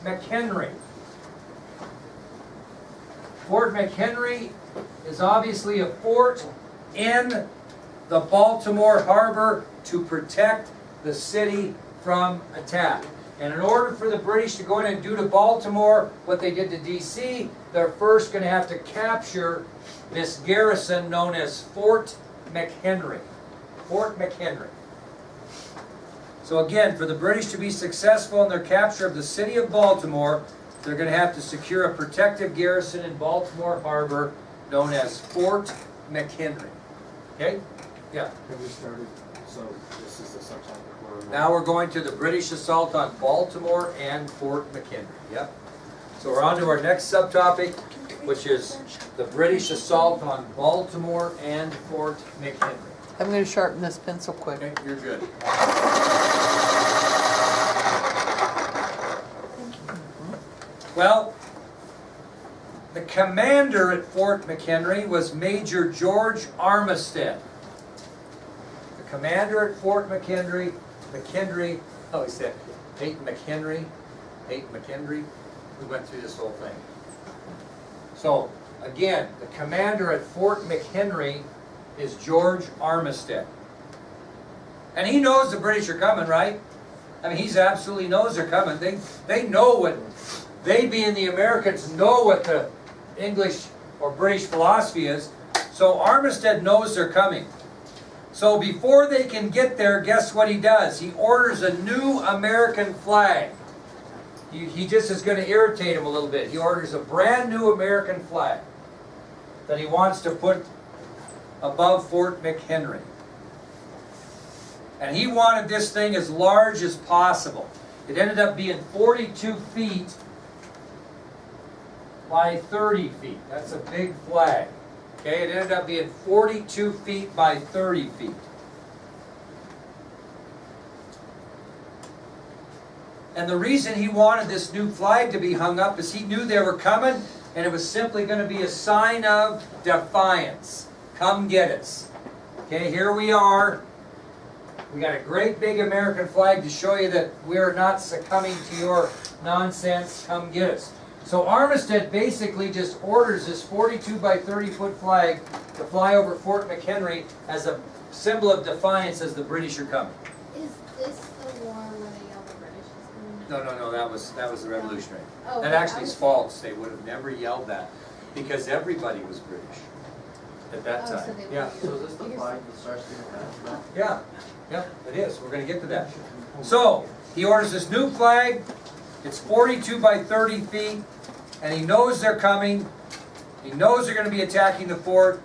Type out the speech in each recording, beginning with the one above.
McHenry. Fort McHenry is obviously a fort in the Baltimore Harbor to protect the city from attack. And in order for the British to go in and do to Baltimore what they did to D.C., they're first going to have to capture this garrison known as Fort McHenry. Fort McHenry. So again, for the British to be successful in their capture of the city of Baltimore, they're going to have to secure a protective garrison in Baltimore Harbor known as Fort McHenry. Okay? Yeah. Have we started? So this is the subtopic where Now we're going to the British assault on Baltimore and Fort McHenry. Yep. So we're on to our next subtopic, which is the British assault on Baltimore and Fort McHenry. I'm going to sharpen this pencil quick. Okay, you're good. Well, the commander at Fort McHenry was Major George Armistead. The commander at Fort McHenry, oh, he said Peyton McHenry. We went through this whole thing. So, again, the commander at Fort McHenry is George Armistead. And he knows the British are coming, right? I mean, he absolutely knows they're coming. They know what, they being the Americans, know what the English or British philosophy is. So Armistead knows they're coming. So before they can get there, guess what he does? He orders a new American flag. He just is going to irritate him a little bit. He orders a brand new American flag that he wants to put above Fort McHenry. And he wanted this thing as large as possible. It ended up being 42 feet by 30 feet. That's a big flag. Okay, it ended up being 42 feet by 30 feet. And the reason he wanted this new flag to be hung up is he knew they were coming, and it was simply going to be a sign of defiance. Come get us. Okay, here we are. We got a great big American flag to show you that we're not succumbing to your nonsense. Come get us. So Armistead basically just orders this 42 by 30 foot flag to fly over Fort McHenry as a symbol of defiance as the British are coming. Is this the war where they yell the British is coming? No, that was the Revolutionary. Oh, That actually is false. They would have never yelled that because everybody was British at that Oh, so time. they Yeah. So is this the flag that starts being passed? Yeah, it is. We're going to get to that. So, he orders this new flag. It's 42 by 30 feet, and he knows they're coming. He knows they're going to be attacking the fort,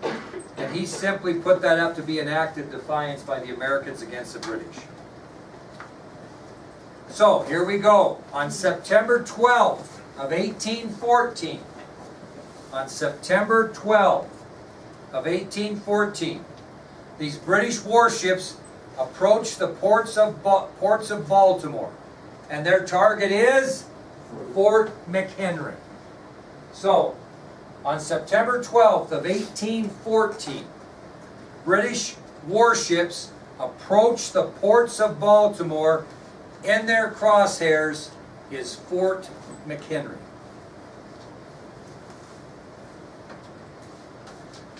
and he simply put that up to be an act of defiance by the Americans against the British. So, here we go. On September 12th of 1814, on September 12th of 1814, these British warships approach the ports of Baltimore, and their target is Fort McHenry. So, on September 12th of 1814, British warships approach the ports of Baltimore. In their crosshairs is Fort McHenry.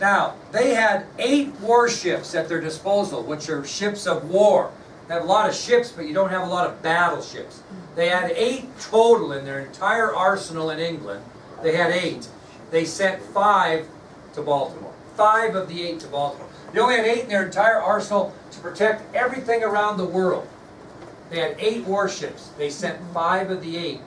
Now, they had 8 warships at their disposal, which are ships of war. They have a lot of ships, but you don't have a lot of battleships. They had 8 total in their entire arsenal in England. They had 8. They sent 5 to Baltimore. 5 of the 8 to Baltimore. They only had 8 in their entire arsenal to protect everything around the world. They had 8 warships. They sent 5 of the 8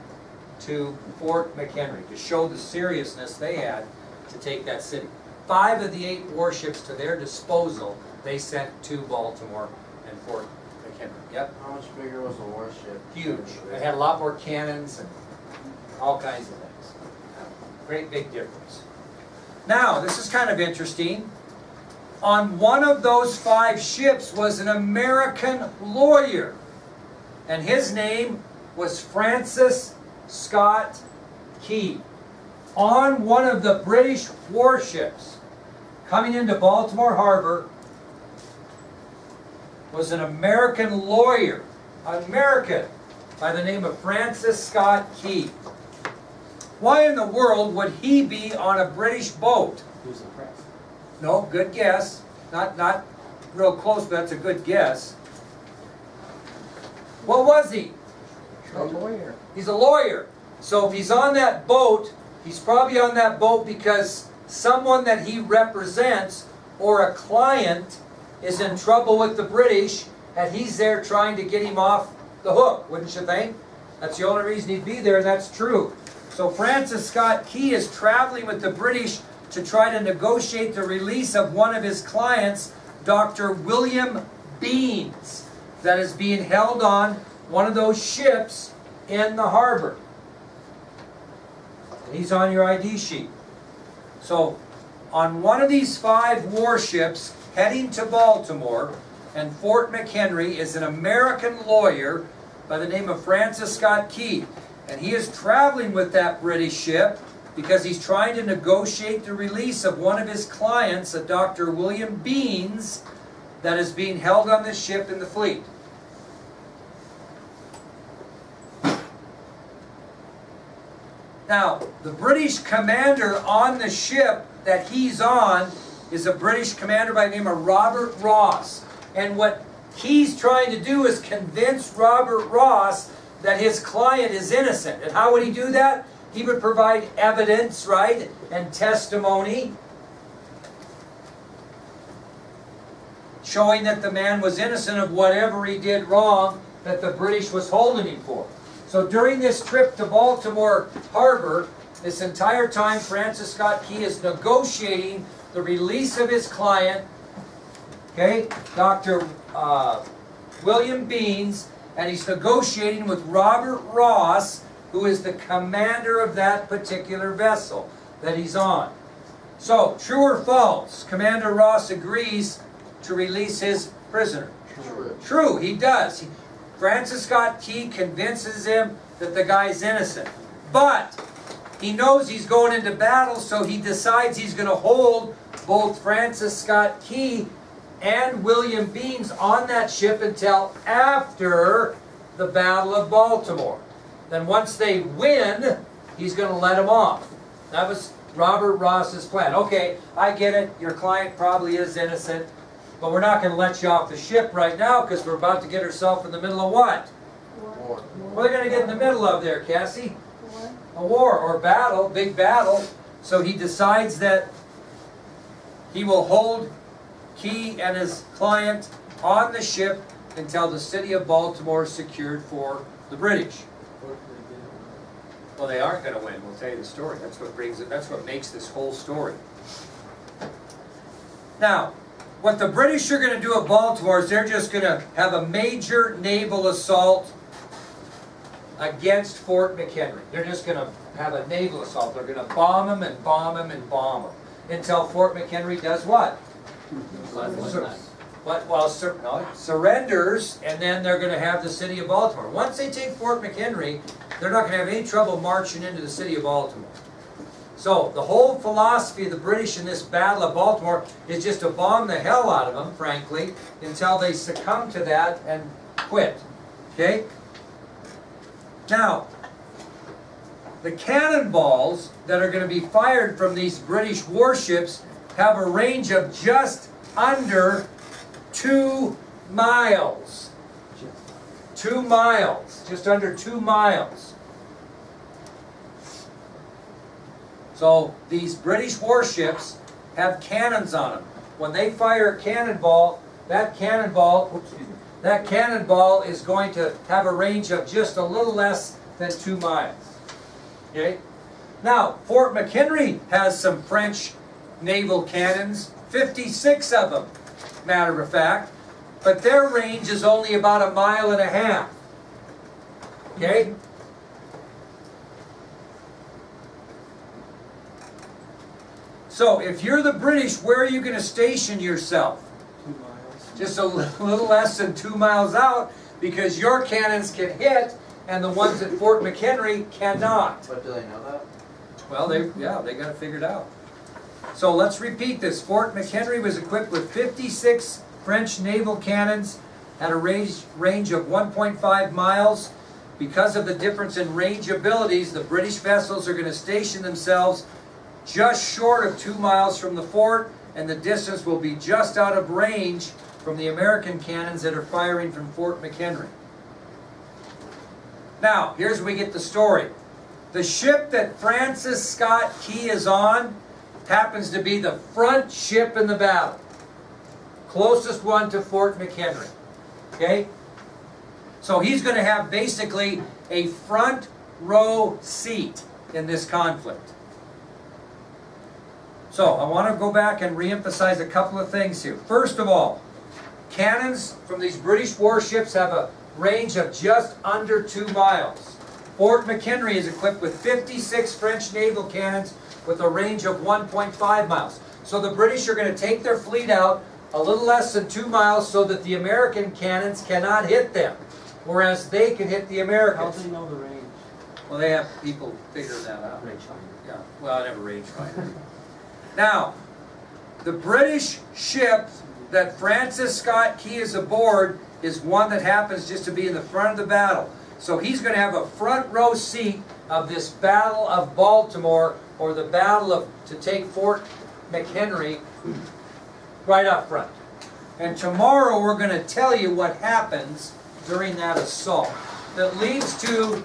to Fort McHenry to show the seriousness they had to take that city. 5 of the 8 warships to their disposal they sent to Baltimore and Fort McHenry. Yep. How much bigger was the warship? Huge. It had a lot more cannons and all kinds of things. Great big difference. Now, this is kind of interesting. On one of those 5 ships was an American lawyer, and his name was Francis Scott Key. On one of the British warships coming into Baltimore Harbor was an American lawyer. American. by the name of Francis Scott Key. Why in the world would he be on a British boat? Who's the press? No, good guess. Not real close, but that's a good guess. What was he? A lawyer. He's a lawyer. So if he's on that boat, he's probably on that boat because someone that he represents or a client is in trouble with the British and he's there trying to get him off the hook, wouldn't you think? That's the only reason he'd be there, and that's true. So Francis Scott Key is traveling with the British to try to negotiate the release of one of his clients, Dr. William Beans, that is being held on one of those ships in the harbor. And he's on your ID sheet. So on one of these 5 warships heading to Baltimore and Fort McHenry is an American lawyer by the name of Francis Scott Key. And he is traveling with that British ship because he's trying to negotiate the release of one of his clients, a Dr. William Beans, that is being held on this ship in the fleet. Now, the British commander on the ship that he's on is a British commander by the name of Robert Ross. And what he's trying to do is convince Robert Ross that his client is innocent. And how would he do that? He would provide evidence, right, and testimony showing that the man was innocent of whatever he did wrong that the British was holding him for. So during this trip to Baltimore Harbor, this entire time Francis Scott Key is negotiating the release of his client, okay, Dr. William Beans, and he's negotiating with Robert Ross, who is the commander of that particular vessel that he's on. So, true or false, Commander Ross agrees to release his prisoner. True. True, he does. Francis Scott Key convinces him that the guy's innocent. But he knows he's going into battle, so he decides he's going to hold both Francis Scott Key and William Beans on that ship until after the Battle of Baltimore. Then once they win, he's going to let them off. That was Robert Ross's plan. Okay, I get it. Your client probably is innocent, but we're not going to let you off the ship right now because we're about to get ourselves in the middle of what? War. What are they going to get in the middle of there, Cassie? War. A war or battle, big battle. So he decides that he will hold Key and his client on the ship until the city of Baltimore is secured for the British. Well, they aren't going to win. We'll tell you the story. That's what brings it. That's what makes this whole story. Now, what the British are going to do at Baltimore is they're just going to have a major naval assault against Fort McHenry. They're just going to have a naval assault. They're going to bomb them and bomb them and bomb them until Fort McHenry does what? Surrenders, and then they're going to have the city of Baltimore. Once they take Fort McHenry, they're not going to have any trouble marching into the city of Baltimore. So the whole philosophy of the British in this Battle of Baltimore is just to bomb the hell out of them, frankly, until they succumb to that and quit. Okay? Now, the cannonballs that are going to be fired from these British warships have a range of just under 2 miles. 2 miles. Just under 2 miles. So these British warships have cannons on them. When they fire a cannonball, that cannonball is going to have a range of just a little less than 2 miles. Okay? Now, Fort McHenry has some French naval cannons, 56 of them, matter of fact, but their range is only about 1.5 miles. Okay? So, if you're the British, where are you going to station yourself? 2 miles. Just a little less than 2 miles out, because your cannons can hit, and the ones at Fort McHenry cannot. But do they know that? Well, they got it figured out. So let's repeat this. Fort McHenry was equipped with 56 French naval cannons at a range of 1.5 miles. Because of the difference in range abilities, the British vessels are going to station themselves just short of 2 miles from the fort, and the distance will be just out of range from the American cannons that are firing from Fort McHenry. Now, here's where we get the story. The ship that Francis Scott Key is on happens to be the front ship in the battle. Closest one to Fort McHenry. Okay? So he's going to have basically a front row seat in this conflict. So I want to go back and reemphasize a couple of things here. First of all, cannons from these British warships have a range of just under 2 miles. Fort McHenry is equipped with 56 French naval cannons with a range of 1.5 miles. So the British are going to take their fleet out a little less than 2 miles so that the American cannons cannot hit them, whereas they can hit the How Americans. do they know the range? Well, they have people figure that out. Range finder. Yeah, well, I never rangefinder. Now, the British ship that Francis Scott Key is aboard is one that happens just to be in the front of the battle. So he's going to have a front row seat of this Battle of Baltimore, or the battle of to take Fort McHenry, right up front. And tomorrow we're going to tell you what happens during that assault that leads to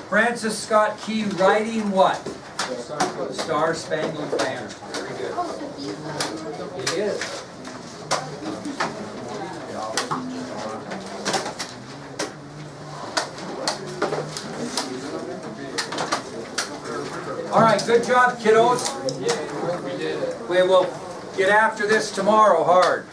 Francis Scott Key writing what? The Star Spangled Banner. Very good. Oh, so he's It is. All right, good job, kiddos. We will get after this tomorrow hard.